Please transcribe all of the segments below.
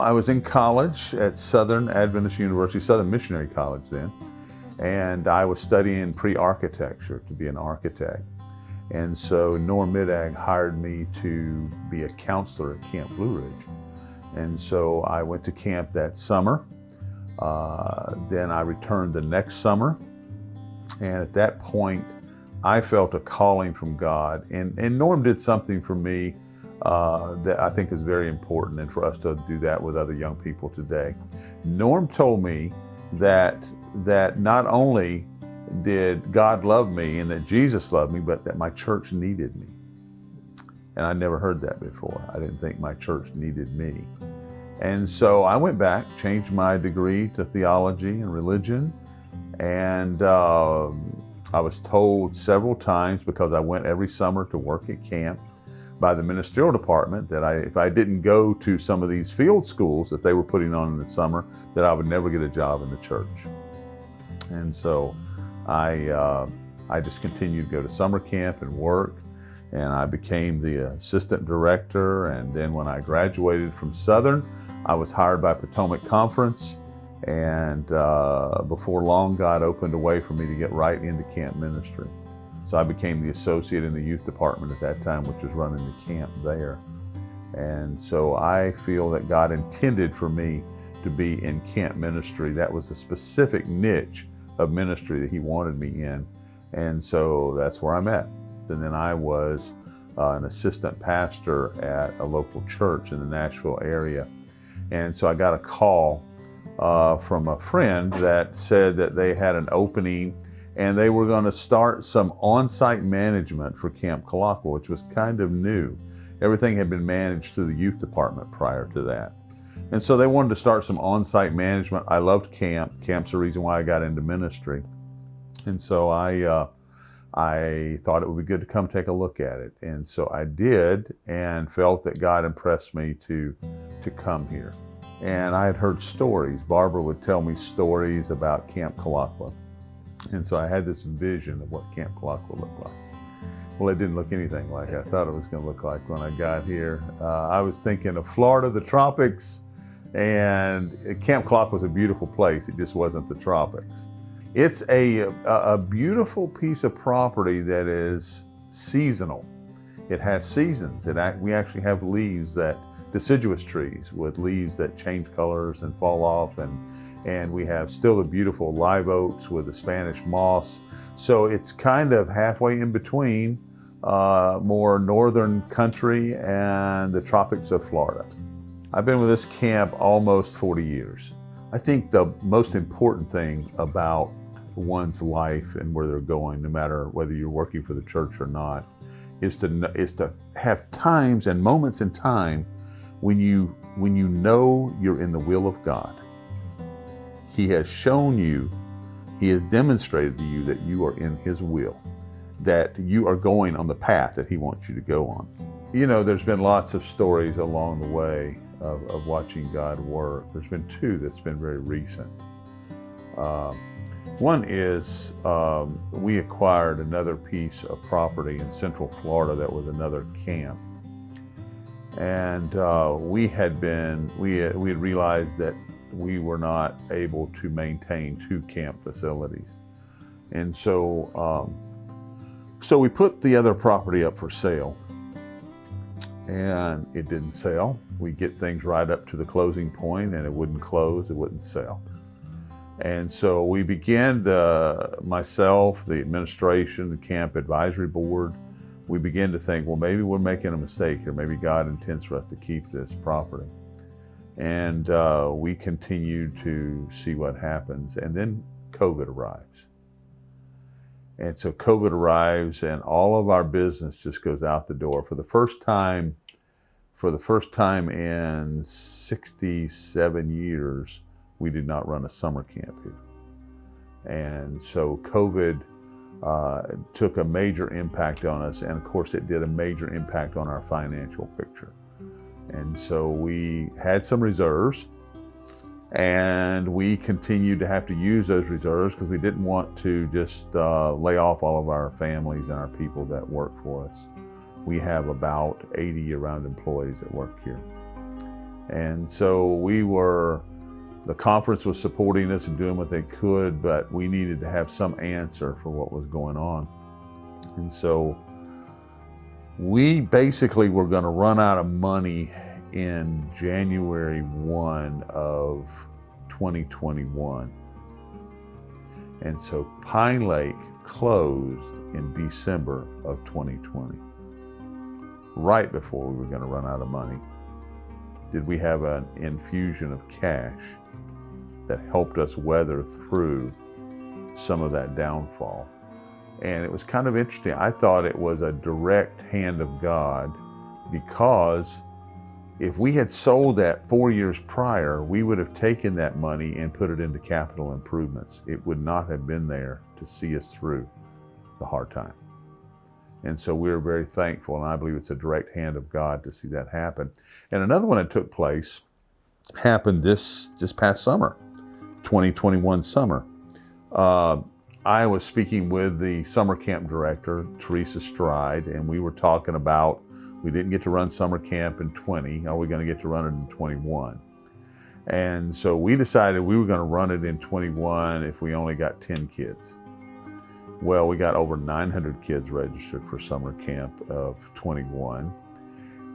I was in college at Southern Adventist University, Southern Missionary College then, and I was studying pre-architecture to be an architect. And so Norm Middag hired me to be a counselor at Camp Blue Ridge. And so I went to camp that summer. Then I returned the next summer. And at that point, I felt a calling from God. And Norm did something for me that I think is very important, and for us to do that with other young people today. Norm told me that not only did God love me and that Jesus loved me, but that my church needed me. And I never heard that before. I didn't think my church needed me. And so I went back, changed my degree to theology and religion, and I was told several times, because I went every summer to work at camp, by the ministerial department, that if I didn't go to some of these field schools that they were putting on in the summer, that I would never get a job in the church. And so I just continued to go to summer camp and work, and I became the assistant director. And then when I graduated from Southern, I was hired by Potomac Conference, and before long, God opened a way for me to get right into camp ministry. So I became the associate in the youth department at that time, which was running the camp there. And so I feel that God intended for me to be in camp ministry. That was a specific niche of ministry that He wanted me in. And so that's where I'm at. And then I was an assistant pastor at a local church in the Nashville area. And so I got a call from a friend that said that they had an opening and they were going to start some on-site management for Camp Colaqua, which was kind of new. Everything had been managed through the youth department prior to that. And so they wanted to start some on-site management. I loved camp. Camp's the reason why I got into ministry. And so I thought it would be good to come take a look at it. And so I did, and felt that God impressed me to come here. And I had heard stories. Barbara would tell me stories about Camp Colaqua. And so I had this vision of what Camp Colaqua looked like. Well, it didn't look anything like I thought it was going to look like when I got here. I was thinking of Florida, the tropics, and Camp Colaqua was a beautiful place. It just wasn't the tropics. It's a beautiful piece of property that is seasonal. It has seasons. We actually have leaves, deciduous trees with leaves that change colors and fall off, and we have still the beautiful live oaks with the Spanish moss. So it's kind of halfway in between more northern country and the tropics of Florida. I've been with this camp almost 40 years. I think the most important thing about one's life and where they're going, no matter whether you're working for the church or not, is to have times and moments in time when you know you're in the will of God. He has shown you, He has demonstrated to you that you are in His will, that you are going on the path that He wants you to go on. You know, there's been lots of stories along the way of watching God work. There's been two that's been very recent. One is we acquired another piece of property in Central Florida that was another camp. And we had realized that we were not able to maintain two camp facilities. And so we put the other property up for sale, and it didn't sell. We get things right up to the closing point, and it wouldn't close, it wouldn't sell. And so we began, myself, the administration, the camp advisory board, we began to think, well, maybe we're making a mistake here. Maybe God intends for us to keep this property. And we continued to see what happens. And then COVID arrives. And so COVID arrives, and all of our business just goes out the door. For the first time in 67 years, we did not run a summer camp here. And so COVID took a major impact on us, and of course it did a major impact on our financial picture. And so we had some reserves, and we continued to have to use those reserves because we didn't want to just lay off all of our families and our people that work for us. We have about 80 year-round employees that work here. And so the conference was supporting us and doing what they could, but we needed to have some answer for what was going on. And so we basically were going to run out of money in January 1 of 2021. And so Pine Lake closed in December of 2020, right before we were going to run out of money. Did we have an infusion of cash that helped us weather through some of that downfall. And it was kind of interesting. I thought it was a direct hand of God, because if we had sold that 4 years prior, we would have taken that money and put it into capital improvements. It would not have been there to see us through the hard time. And so we were very thankful, and I believe it's a direct hand of God to see that happen. And another one that took place happened this past summer, 2021 summer. I was speaking with the summer camp director, Teresa Stride, and we were talking about, we didn't get to run summer camp in 20. Are we going to get to run it in 21? And so we decided we were going to run it in 21 if we only got 10 kids. Well, we got over 900 kids registered for summer camp of 21.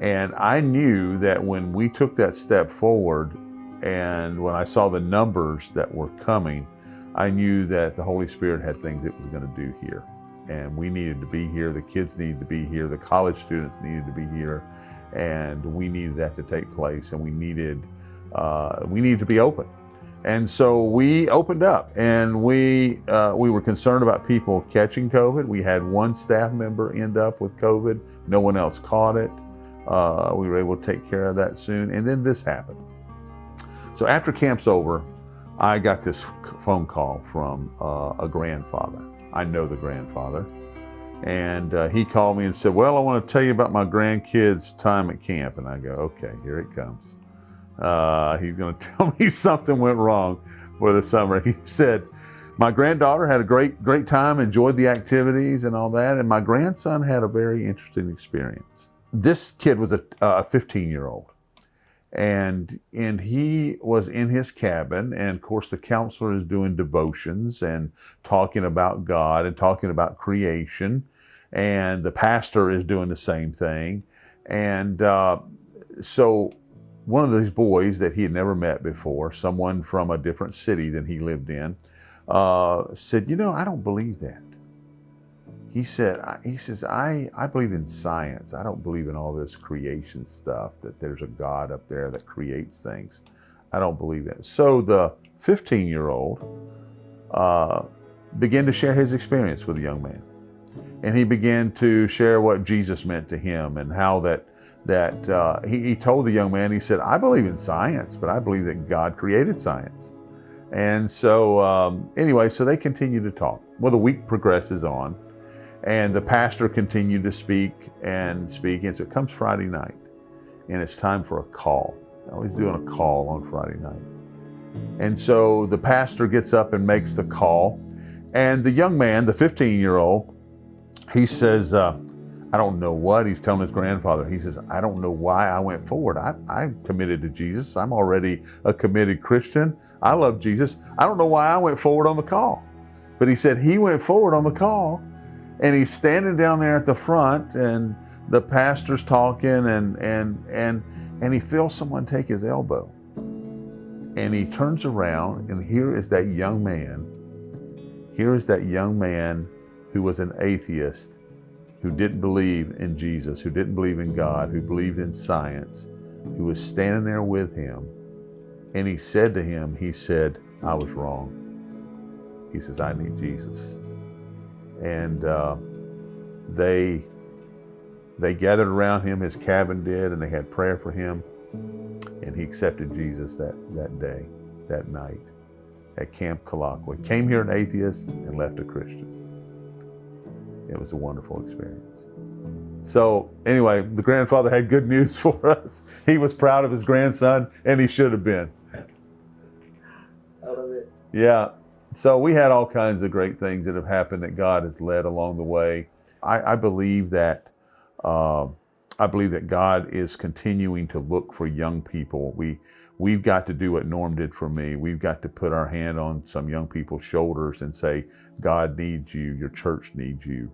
And I knew that when we took that step forward, and when I saw the numbers that were coming, I knew that the Holy Spirit had things it was going to do here. And we needed to be here, the kids needed to be here, the college students needed to be here, and we needed that to take place, and we needed to be open. And so we opened up, and we were concerned about people catching COVID. We had one staff member end up with COVID. No one else caught it. We were able to take care of that soon. And then this happened. So after camp's over, I got this phone call from a grandfather. I know the grandfather. And he called me and said, well, I want to tell you about my grandkids' time at camp. And I go, okay, here it comes. He's going to tell me something went wrong for the summer. He said, my granddaughter had a great time, enjoyed the activities and all that, and my grandson had a very interesting experience. This kid was a 15-year-old, and he was in his cabin, and of course the counselor is doing devotions and talking about God and talking about creation, and the pastor is doing the same thing. And so one of these boys that he had never met before, someone from a different city than he lived in, said, I don't believe that. He says, I believe in science. I don't believe in all this creation stuff, that there's a God up there that creates things. I don't believe it. So the 15-year-old began to share his experience with the young man. And he began to share what Jesus meant to him, and how that he told the young man, he said, I believe in science, but I believe that God created science. And so anyway, so they continue to talk. Well, the week progresses on, and the pastor continued to speak. And so it comes Friday night, and it's time for a call. I always doing a call on Friday night. And so the pastor gets up and makes the call. And the young man, the 15-year-old, he says, I don't know what. He's telling his grandfather, he says, I don't know why I went forward. I'm committed to Jesus. I'm already a committed Christian. I love Jesus. I don't know why I went forward on the call. But he said he went forward on the call, and he's standing down there at the front, and the pastor's talking, and he feels someone take his elbow. And he turns around, and here is that young man. Here is that young man who was an atheist, who didn't believe in Jesus, who didn't believe in God, who believed in science, who was standing there with him. And he said to him, he said, I was wrong. He says, I need Jesus. And they gathered around him, his cabin did, and they had prayer for him. And he accepted Jesus that day, that night at Camp Colloquy. Came here an atheist and left a Christian. It was a wonderful experience. So anyway, the grandfather had good news for us. He was proud of his grandson, and he should have been. I love it. Yeah. So we had all kinds of great things that have happened that God has led along the way. I believe that I believe that God is continuing to look for young people. We've got to do what Norm did for me. We've got to put our hand on some young people's shoulders and say, God needs you, your church needs you.